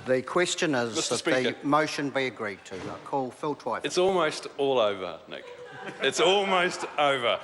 The question is Mr. that Speaker. the motion be agreed to. I call Phil Twyford. It's almost all over, Nick. It's almost over.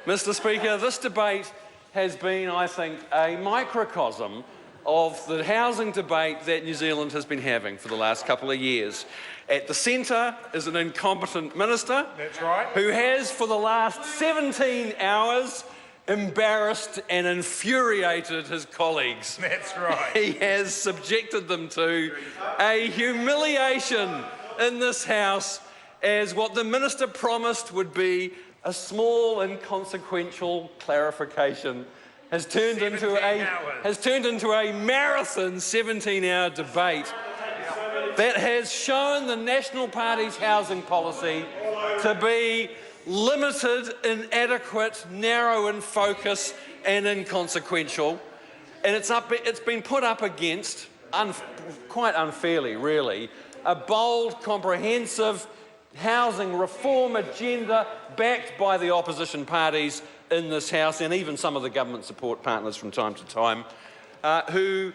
Mr. Speaker, this debate has been, I think, a microcosm of the housing debate that New Zealand has been having for the last couple of years. At the centre is an incompetent minister. That's right. Who has, for the last 17 hours, embarrassed and infuriated his colleagues. That's right. He has subjected them to a humiliation in this House as what the minister promised would be a small inconsequential clarification has turned into a marathon 17-hour debate that has shown the National Party's housing policy to be limited, inadequate, narrow in focus and inconsequential. And it's been put up against, quite unfairly really, a bold, comprehensive housing reform agenda backed by the opposition parties in this House and even some of the government support partners from time to time, who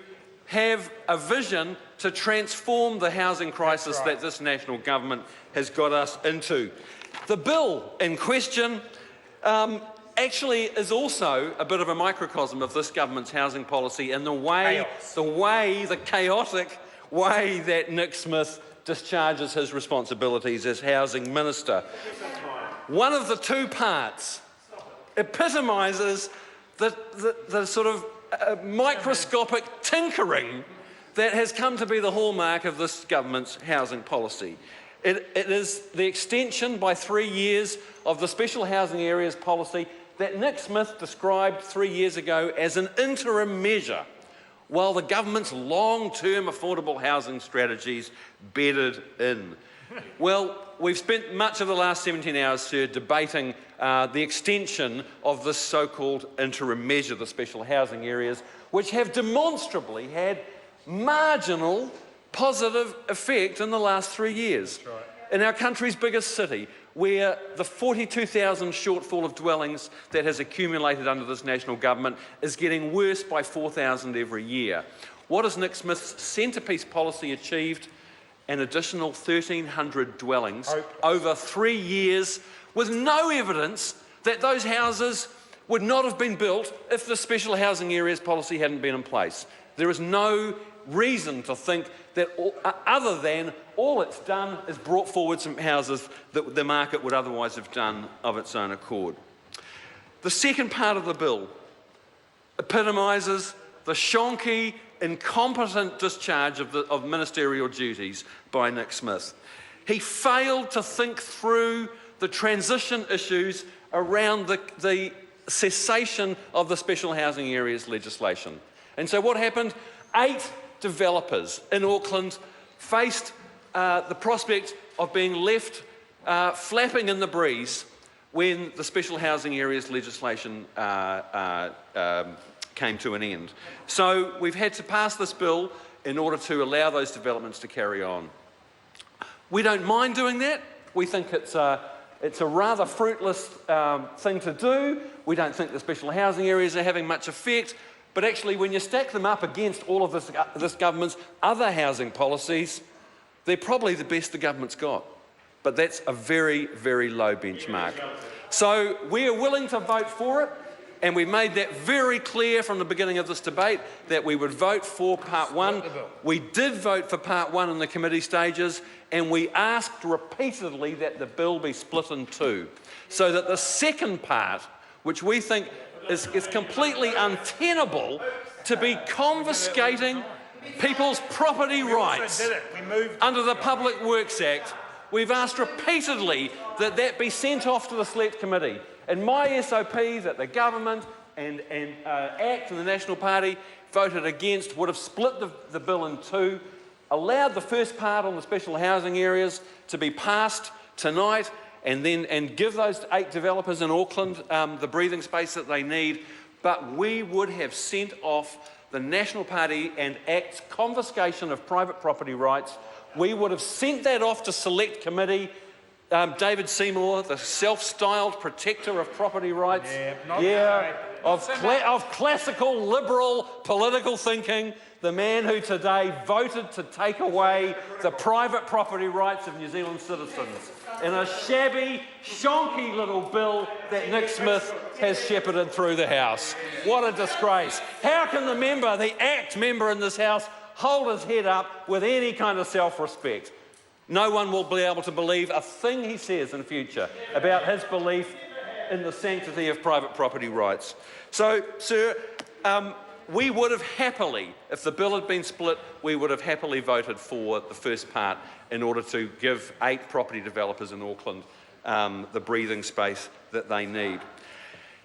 have a vision to transform the housing crisis that this national government has got us into. The bill in question actually is also a bit of a microcosm of this government's housing policy and the chaotic way that Nick Smith discharges his responsibilities as housing minister. One of the two parts epitomises the sort of microscopic tinkering that has come to be the hallmark of this government's housing policy. It is the extension by 3 years of the special housing areas policy that Nick Smith described 3 years ago as an interim measure, while the government's long-term affordable housing strategies bedded in. Well, we've spent much of the last 17 hours, sir, debating the extension of this so-called interim measure, the special housing areas, which have demonstrably had marginal positive effect in the last 3 years. That's right. In our country's biggest city, where the 42,000 shortfall of dwellings that has accumulated under this national government is getting worse by 4,000 every year. What has Nick Smith's centrepiece policy achieved? An additional 1,300 dwellings over 3 years, with no evidence that those houses would not have been built if the special housing areas policy hadn't been in place. There is no reason to think that other than all it's done is brought forward some houses that the market would otherwise have done of its own accord. The second part of the bill epitomises the shonky, incompetent discharge of ministerial duties by Nick Smith. He failed to think through the transition issues around the cessation of the special housing areas legislation. And so what happened? 8 developers in Auckland faced the prospect of being left flapping in the breeze when the special housing areas legislation came to an end. So we've had to pass this bill in order to allow those developments to carry on. We don't mind doing that. We think it's a rather fruitless thing to do. We don't think the special housing areas are having much effect. But actually, when you stack them up against all of this government's other housing policies, they're probably the best the government's got. But that's a very, very low benchmark. So we are willing to vote for it, and we made that very clear from the beginning of this debate that we would vote for Part 1. We did vote for Part 1 in the committee stages, and we asked repeatedly that the bill be split in 2, so that the second part, which we think is completely untenable, to be confiscating people's property rights under the Public Works Act. We've asked repeatedly that that be sent off to the Select Committee. And my SOP that the government and ACT and the National Party voted against would have split the bill in 2, allowed the first part on the special housing areas to be passed tonight, and give those 8 developers in Auckland the breathing space that they need. But we would have sent off the National Party and ACT's confiscation of private property rights. We would have sent that off to Select Committee. David Seymour, the self-styled protector of property rights, of classical liberal political thinking, the man who today voted to take away the private property rights of New Zealand citizens in a shabby, shonky little bill that Nick Smith has shepherded through the House. What a disgrace. How can the ACT member in this House hold his head up with any kind of self-respect? No one will be able to believe a thing he says in future about his belief in the sanctity of private property rights. So, sir, we would have happily, if the bill had been split, we would have happily voted for the first part in order to give 8 property developers in Auckland the breathing space that they need.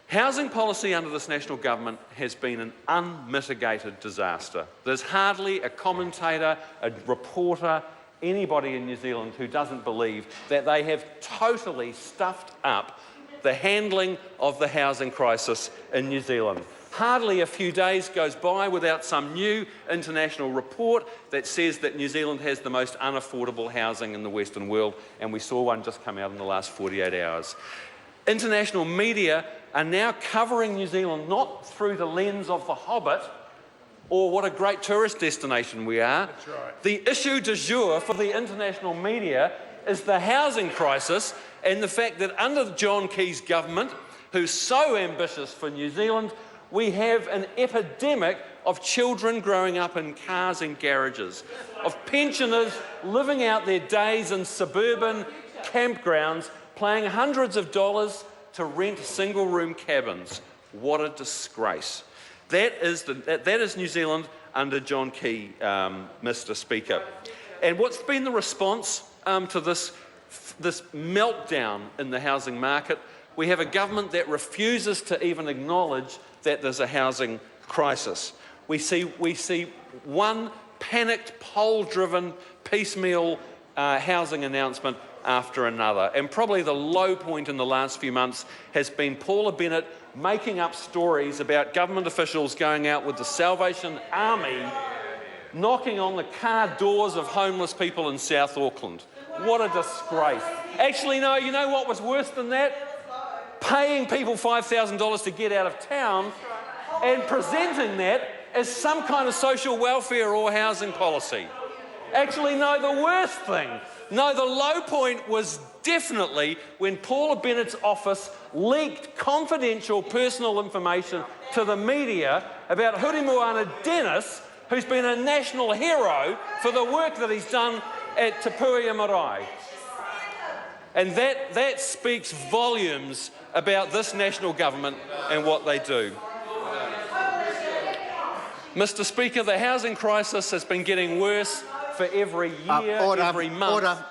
Housing policy under this national government has been an unmitigated disaster. There's hardly a commentator, a reporter, anybody in New Zealand who doesn't believe that they have totally stuffed up the handling of the housing crisis in New Zealand. Hardly a few days goes by without some new international report that says that New Zealand has the most unaffordable housing in the Western world, and we saw one just come out in the last 48 hours. International media are now covering New Zealand not through the lens of The Hobbit or what a great tourist destination we are. That's right. The issue du jour for the international media is the housing crisis and the fact that under John Key's government, who's so ambitious for New Zealand, we have an epidemic of children growing up in cars and garages, of pensioners living out their days in suburban campgrounds, paying hundreds of dollars to rent single-room cabins. What a disgrace. That is New Zealand under John Key, Mr. Speaker. And what's been the response to this meltdown in the housing market? We have a government that refuses to even acknowledge that there's a housing crisis. We see one panicked, poll-driven, piecemeal housing announcement after another. And probably the low point in the last few months has been Paula Bennett making up stories about government officials going out with the Salvation Army, knocking on the car doors of homeless people in South Auckland. What a disgrace. Actually, no, you know what was worse than that? Paying people $5,000 to get out of town and presenting that as some kind of social welfare or housing policy. Actually, no, the worst thing, no, the low point was definitely when Paula Bennett's office leaked confidential personal information to the media about Hurimoana Dennis, who's been a national hero for the work that he's done at Te Puia Marae. And that speaks volumes about this national government and what they do. Mr. Speaker, the housing crisis has been getting worse for every year, every month. Order.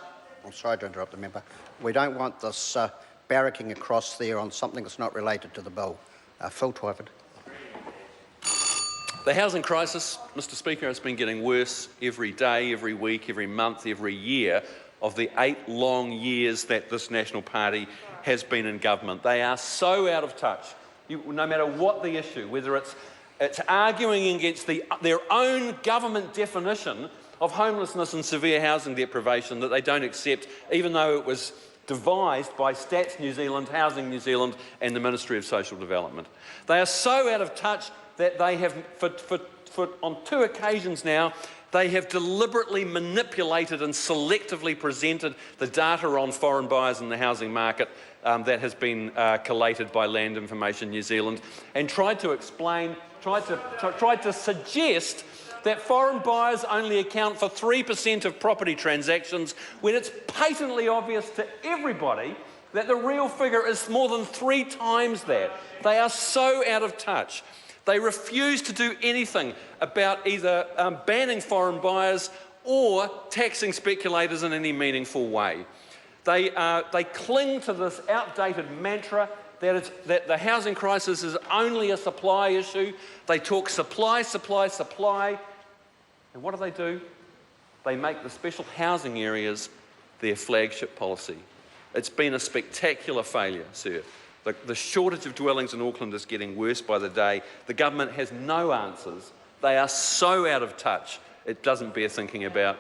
I'm sorry to interrupt the member. We don't want this barracking across there on something that's not related to the bill. Phil Twyford. The housing crisis, Mr. Speaker, has been getting worse every day, every week, every month, every year of the 8 long years that this National Party has been in government. They are so out of touch, no matter what the issue, whether it's arguing against their own government definition of homelessness and severe housing deprivation that they don't accept, even though it was devised by Stats New Zealand, Housing New Zealand and the Ministry of Social Development. They are so out of touch that they have, on 2 occasions now, they have deliberately manipulated and selectively presented the data on foreign buyers in the housing market that has been collated by Land Information New Zealand, and tried to suggest that foreign buyers only account for 3% of property transactions, when it's patently obvious to everybody that the real figure is more than 3 times that. They are so out of touch. They refuse to do anything about either banning foreign buyers or taxing speculators in any meaningful way. They cling to this outdated mantra that the housing crisis is only a supply issue. They talk supply, supply, supply. And what do? They make the special housing areas their flagship policy. It's been a spectacular failure, sir. The shortage of dwellings in Auckland is getting worse by the day. The government has no answers. They are so out of touch, it doesn't bear thinking about.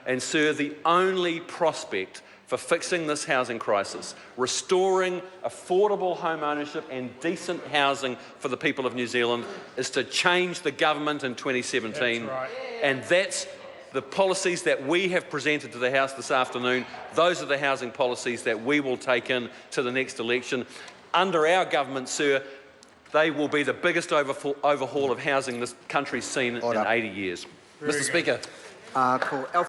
And sir, the only prospect for fixing this housing crisis, restoring affordable home ownership and decent housing for the people of New Zealand, is to change the government in 2017. That's right. And that's the policies that we have presented to the House this afternoon. Those are the housing policies that we will take in to the next election. Under our government, sir, they will be the biggest overhaul of housing this country's seen in 80 years. Mr. Speaker. Cool.